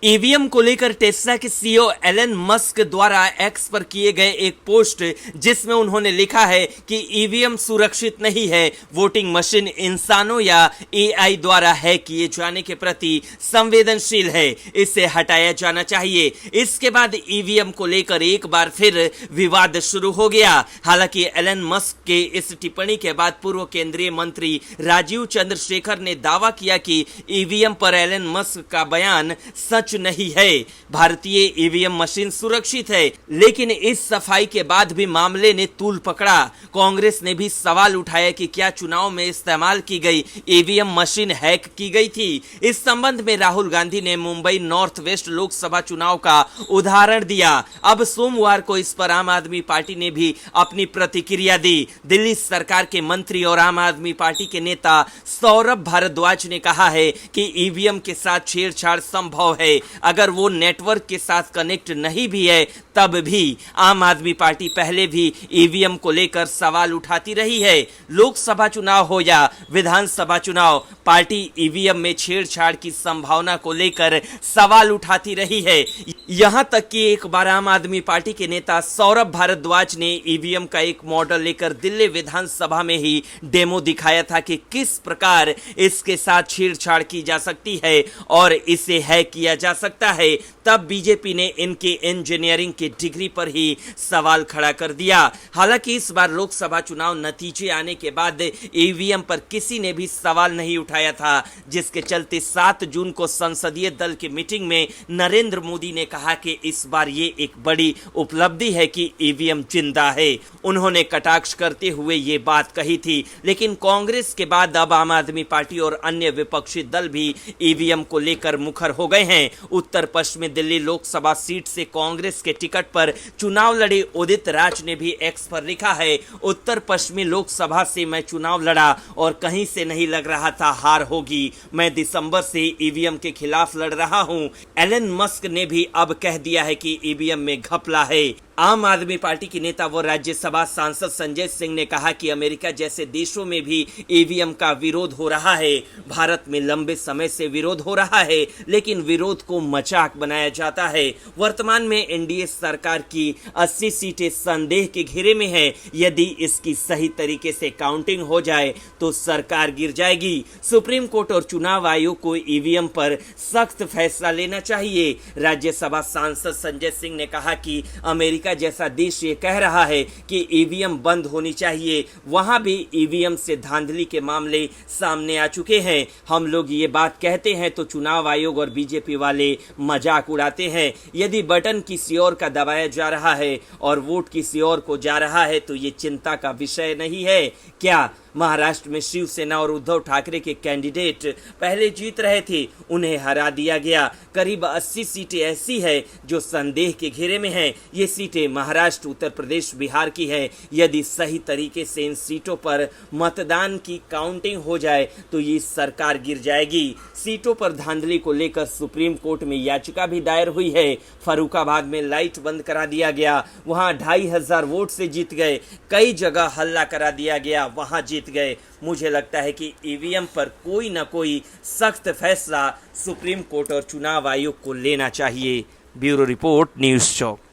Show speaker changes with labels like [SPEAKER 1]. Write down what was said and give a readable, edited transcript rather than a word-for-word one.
[SPEAKER 1] EVM को लेकर Tesla के सीईओ एलन मस्क द्वारा एक्स पर किए गए एक पोस्ट जिसमें उन्होंने लिखा है कि ईवीएम सुरक्षित नहीं है, वोटिंग मशीन इंसानों या एआई द्वारा हैक किए जाने के प्रति संवेदनशील है, इसे हटाया जाना चाहिए। इसके बाद ईवीएम को लेकर एक बार फिर विवाद शुरू हो गया। हालांकि एलन मस्क के इस टिप्पणी के बाद पूर्व केंद्रीय मंत्री राजीव चंद्रशेखर ने दावा किया कि ईवीएम पर एलन मस्क का बयान सच नहीं है, भारतीय ईवीएम मशीन सुरक्षित है। लेकिन इस सफाई के बाद भी मामले ने तूल पकड़ा। कांग्रेस ने भी सवाल उठाया कि क्या चुनाव में इस्तेमाल की गई ईवीएम मशीन हैक की गई थी। इस संबंध में राहुल गांधी ने मुंबई नॉर्थ वेस्ट लोकसभा चुनाव का उदाहरण दिया। अब सोमवार को इस पर आम आदमी पार्टी ने भी अपनी प्रतिक्रिया दी। दिल्ली सरकार के मंत्री और आम आदमी पार्टी के नेता सौरभ भारद्वाज ने कहा है कि ईवीएम के साथ छेड़छाड़ संभव है। अगर वो नेटवर्क के साथ कनेक्ट नहीं भी है तब भी आम आदमी पार्टी पहले भी ईवीएम को लेकर सवाल उठाती रही है। लोकसभा चुनाव हो या विधानसभा चुनाव, पार्टी ईवीएम में छेड़छाड़ की संभावना को लेकर सवाल उठाती रही है। यहां तक कि एक बार आम आदमी पार्टी के नेता सौरभ भारद्वाज ने ईवीएम का एक मॉडल लेकर दिल्ली विधानसभा में ही डेमो दिखाया था कि किस प्रकार इसके साथ छेड़छाड़ की जा सकती है और इसे हैक किया जा सकता है। तब बीजेपी ने इनके इंजीनियरिंग की डिग्री पर ही सवाल खड़ा कर दिया। हालांकि इस बार लोकसभा चुनाव नतीजे आने के बाद ईवीएम पर किसी ने भी सवाल नहीं उठाया था, जिसके चलते 7 जून को संसदीय दल की मीटिंग में नरेंद्र मोदी ने कहा कि इस बार ये एक बड़ी उपलब्धि है कि ईवीएम जिंदा है। उन्होंने कटाक्ष करते हुए ये बात कही थी। लेकिन कांग्रेस के बाद अब आम आदमी पार्टी और अन्य विपक्षी दल भी ईवीएम को लेकर मुखर हो गए हैं। उत्तर पश्चिमी दिल्ली लोकसभा सीट से कांग्रेस के टिकट पर चुनाव लड़े उदित राज ने भी एक्स पर लिखा है, उत्तर पश्चिमी लोकसभा से मैं चुनाव लड़ा और कहीं से नहीं लग रहा था हार होगी। मैं दिसंबर से ईवीएम के खिलाफ लड़ रहा हूं। एलन मस्क ने भी अब कह दिया है कि ईवीएम में घपला है। आम आदमी पार्टी के नेता व राज्यसभा सांसद संजय सिंह ने कहा कि अमेरिका जैसे देशों में भी ईवीएम का विरोध हो रहा है। भारत में लंबे समय से विरोध हो रहा है, लेकिन विरोध को मजाक बनाया जाता है। वर्तमान में एनडीए सरकार की 80 सीटें संदेह के घेरे में है। यदि इसकी सही तरीके से काउंटिंग हो जाए तो सरकार गिर जाएगी। सुप्रीम कोर्ट और चुनाव आयोग को ईवीएम पर सख्त फैसला लेना चाहिए। राज्यसभा सांसद संजय सिंह ने कहा कि अमेरिका जैसा देश ये कह रहा है कि ईवीएम बंद होनी चाहिए, वहां भी ईवीएम से धांधली के मामले सामने आ चुके हैं। हम लोग ये बात कहते हैं तो चुनाव आयोग और बीजेपी वाले मजाक उड़ाते हैं। यदि बटन किसी और का दबाया जा रहा है और वोट किसी और को जा रहा है तो ये चिंता का विषय नहीं है क्या? महाराष्ट्र में शिवसेना और उद्धव ठाकरे के कैंडिडेट पहले जीत रहे थे, उन्हें हरा दिया गया। करीब 80 सीटें ऐसी है जो संदेह के घेरे में हैं। ये सीटें महाराष्ट्र, उत्तर प्रदेश, बिहार की है। यदि सही तरीके से इन सीटों पर मतदान की काउंटिंग हो जाए तो ये सरकार गिर जाएगी। सीटों पर धांधली को लेकर सुप्रीम कोर्ट में याचिका भी दायर हुई है। फर्रुखाबाद में लाइट बंद करा दिया गया, वहां 2500 वोट से जीत गए। कई जगह हल्ला करा दिया गया, वहां जीत गए। मुझे लगता है कि ईवीएम पर कोई ना कोई सख्त फैसला सुप्रीम कोर्ट और चुनाव आयोग को लेना चाहिए। ब्यूरो रिपोर्ट, न्यूज़ चौक।